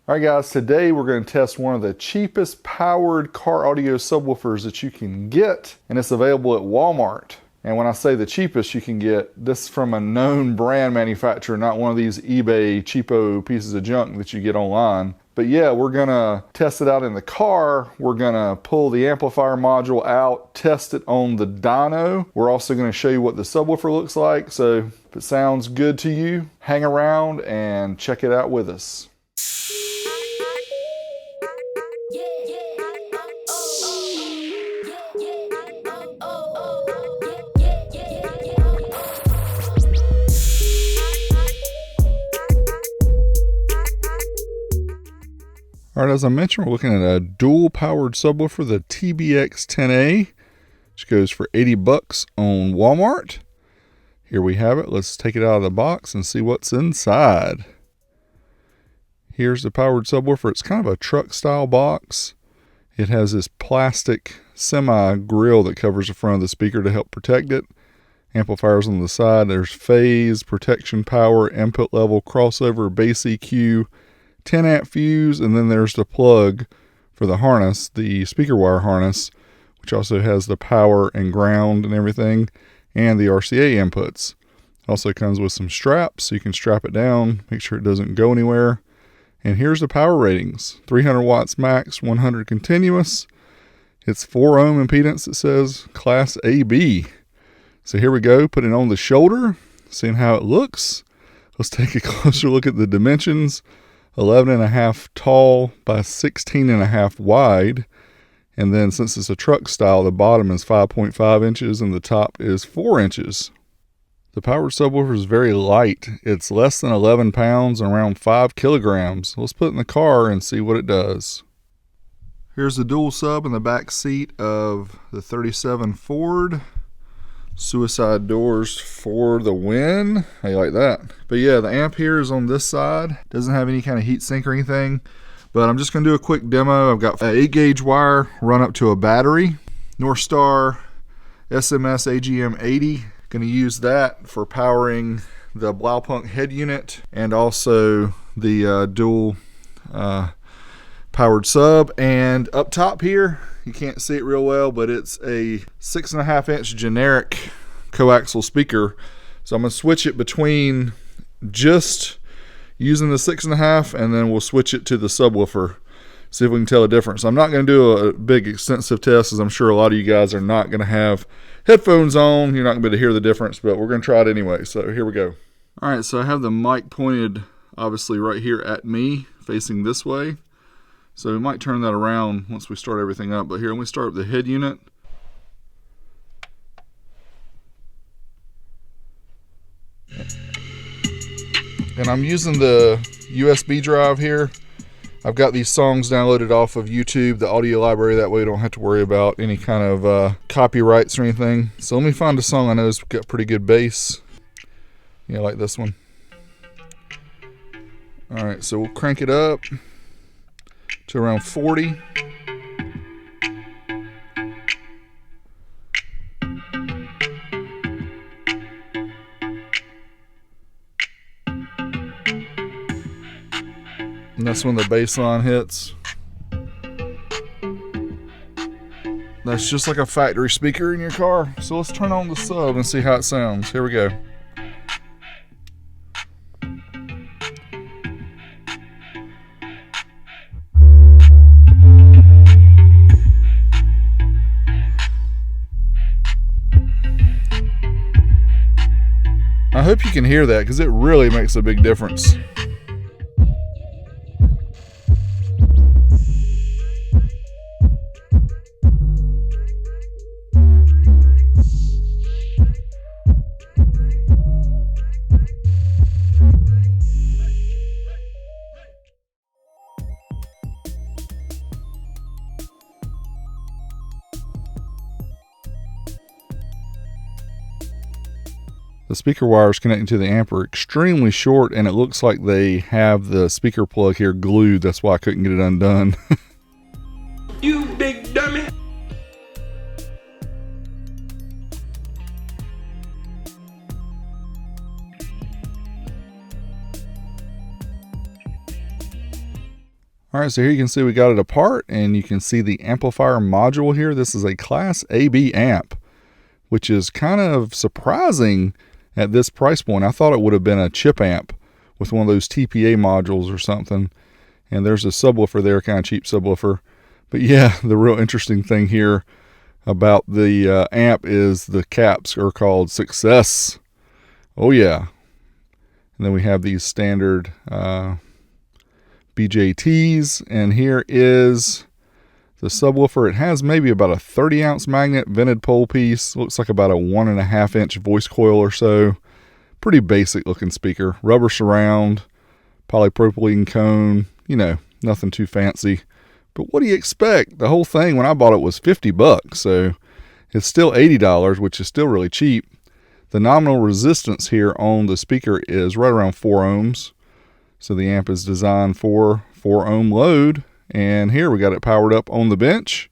All right guys, today we're going to test one of the cheapest powered car audio subwoofers that you can get, and it's available at Walmart. And when I say the cheapest you can get, this is from a known brand manufacturer, not one of these eBay cheapo pieces of junk that you get online. But yeah, we're gonna test it out in the car. We're gonna pull the amplifier module out, test it on the dyno. We're also gonna show you what the subwoofer looks like. So if it sounds good to you, hang around and check it out with us. All right, as I mentioned, we're looking at a dual powered subwoofer, the TBX10A, which goes for 80 bucks on Walmart. Here we have it. Let's take it out of the box and see what's inside. Here's the powered subwoofer. It's kind of a truck style box. It has this plastic semi grill that covers the front of the speaker to help protect it. Amplifiers on the side. There's phase, protection, power, input level, crossover, bass EQ, 10 amp fuse, and then there's the plug for the harness, the speaker wire harness, which also has the power and ground and everything, and the RCA inputs. Also comes with some straps so you can strap it down, make sure it doesn't go anywhere. And here's the power ratings: 300 watts max, 100 continuous. It's 4 ohm impedance, it says, class AB. So here we go, put it on the shoulder, seeing how it looks. Let's take a closer look at the dimensions. 11.5 tall by 16.5 wide, and then since it's a truck style, the bottom is 5.5 inches and the top is 4 inches. The powered subwoofer is very light. It's less than 11 pounds and around 5 kilograms. Let's put it in the car and see what it does. Here's the dual sub in the back seat of the 37 Ford. Suicide doors for the win. How you like that? But yeah, the amp here is on this side. Doesn't have any kind of heat sink or anything, but I'm just gonna do a quick demo. I've got an 8-gauge wire run up to a battery, North Star SMS AGM80. Gonna use that for powering the Blaupunk head unit and also the dual powered sub. And up top here, you can't see it real well, but it's a 6.5 inch generic coaxial speaker. So I'm going to switch it between just using the 6.5 and then we'll switch it to the subwoofer. See if we can tell a difference. I'm not going to do a big extensive test, as I'm sure a lot of you guys are not going to have headphones on. You're not going to be able to hear the difference, but we're going to try it anyway. So here we go. All right, so I have the mic pointed obviously right here at me, facing this way. So we might turn that around once we start everything up. But here, let me start up the head unit. And I'm using the USB drive here. I've got these songs downloaded off of YouTube, the audio library. That way I don't have to worry about any kind of copyrights or anything. So let me find a song I know has got pretty good bass. Yeah, like this one. All right, so we'll crank it up to around 40. And that's when the bass line hits. That's just like a factory speaker in your car. So let's turn on the sub and see how it sounds. Here we go. I hope you can hear that because it really makes a big difference. The speaker wires connecting to the amp are extremely short, and it looks like they have the speaker plug here glued. That's why I couldn't get it undone. You big dummy. All right, so here you can see we got it apart, and you can see the amplifier module here. This is a Class AB amp, which is kind of surprising at this price point. I thought it would have been a chip amp with one of those TPA modules or something. And there's a subwoofer there, kind of cheap subwoofer. But yeah, the real interesting thing here about the amp is the caps are called Success. Oh yeah. And then we have these standard BJTs, and here is the subwoofer. It has maybe about a 30-ounce magnet vented pole piece. Looks like about a 1.5-inch voice coil or so. Pretty basic looking speaker. Rubber surround, polypropylene cone, you know, nothing too fancy. But what do you expect? The whole thing, when I bought it, was 50 bucks, so it's still $80, which is still really cheap. The nominal resistance here on the speaker is right around 4 ohms. So the amp is designed for 4 ohm load. And here we got it powered up on the bench.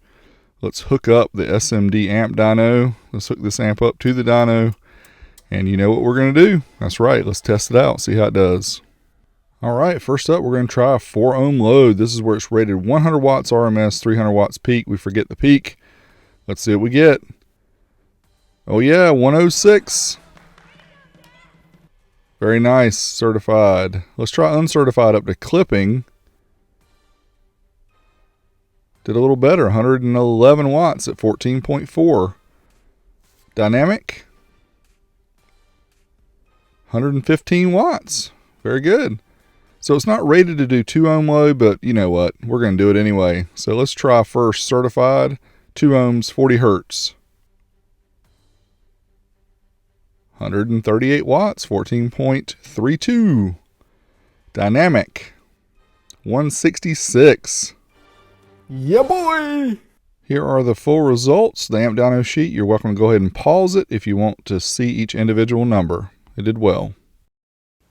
Let's hook up the SMD amp dyno. Let's hook this amp up to the dyno. And you know what we're going to do? That's right. Let's test it out, see how it does. All right, first up, we're going to try a 4 ohm load. This is where it's rated 100 watts RMS, 300 watts peak. We forget the peak. Let's see what we get. Oh yeah, 106. Very nice, certified. Let's try uncertified up to clipping. Did a little better, 111 watts at 14.4. Dynamic, 115 watts. Very good. So it's not rated to do 2 ohm load, but you know what? We're going to do it anyway. So let's try first certified, 2 ohms, 40 hertz. 138 watts, 14.32. Dynamic, 166. Yeah, boy! Here are the full results. The amp dyno sheet. You're welcome to go ahead and pause it if you want to see each individual number. It did well.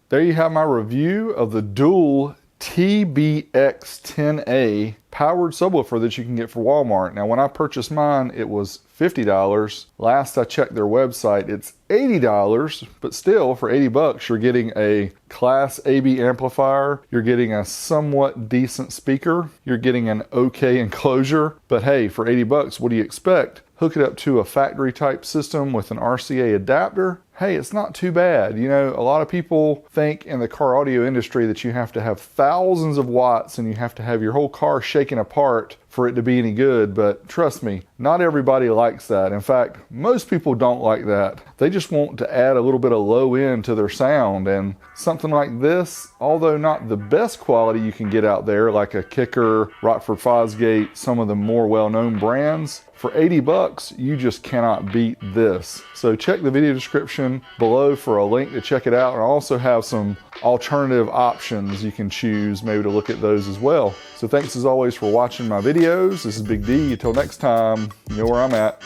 There you have my review of the Dual TBX10A powered subwoofer that you can get for Walmart. Now, when I purchased mine, it was $50. Last I checked their website, it's $80, but still for 80 bucks, you're getting a Class AB amplifier, you're getting a somewhat decent speaker, you're getting an okay enclosure, but hey, for 80 bucks, what do you expect? Hook it up to a factory type system with an RCA adapter. Hey, it's not too bad. You know, a lot of people think in the car audio industry that you have to have thousands of watts and you have to have your whole car shaken apart for it to be any good, but trust me, not everybody likes that. In fact, most people don't like that. They just want to add a little bit of low end to their sound, and something like this, although not the best quality you can get out there, like a Kicker, Rockford Fosgate, some of the more well-known brands, for 80 bucks, you just cannot beat this. So check the video description below for a link to check it out, and I also have some alternative options you can choose, maybe to look at those as well. So thanks as always for watching my videos. This is Big D. Until next time, you know where I'm at.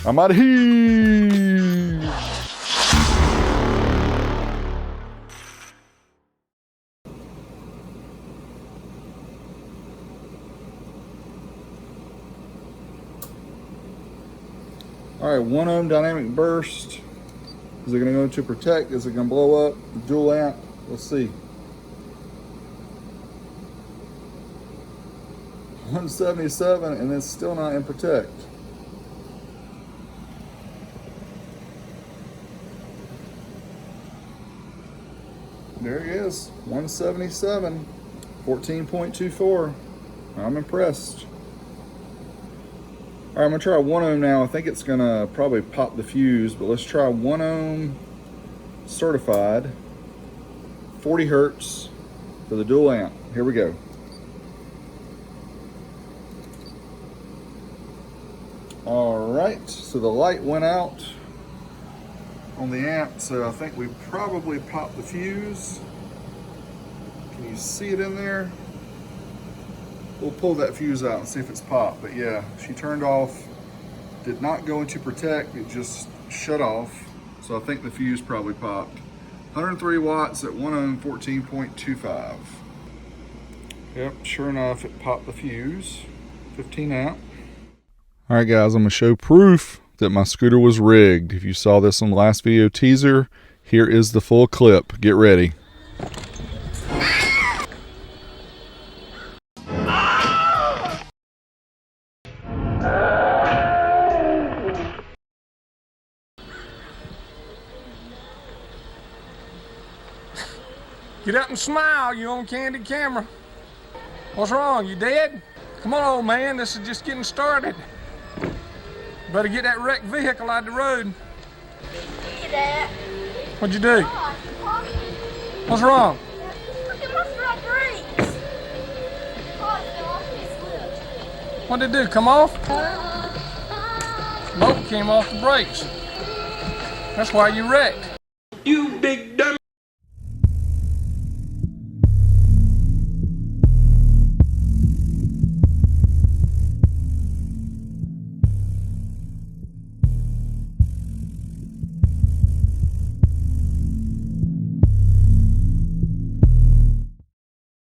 I'm out of here. All right, 1 ohm dynamic burst. Is it going to go into protect? Is it going to blow up? The dual amp? Let's see. 177, and it's still not in protect. There he is, 177, 14.24. I'm impressed. All right, I'm gonna try 1 ohm now. I think it's gonna probably pop the fuse, but let's try 1 ohm certified, 40 hertz for the dual amp. Here we go. All right, so the light went out on the amp, so I think we probably popped the fuse. Can you see it in there? We'll pull that fuse out and see if it's popped. But yeah, she turned off, did not go into protect, it just shut off. So I think the fuse probably popped. 103 watts at 1 ohm, 14.25. Yep, sure enough, it popped the fuse. 15 amp. All right, guys, I'm gonna show proof that my scooter was rigged. If you saw this on the last video teaser, here is the full clip. Get ready. Get up and smile, you on candid camera. What's wrong, you dead? Come on, old man, this is just getting started. Better get that wrecked vehicle out of the road. Hey, Dad. What'd you do? God, What's wrong? look at my front brakes. God, it fell off his lips. What'd it do, come off? Smoke came off the brakes. That's why you wrecked.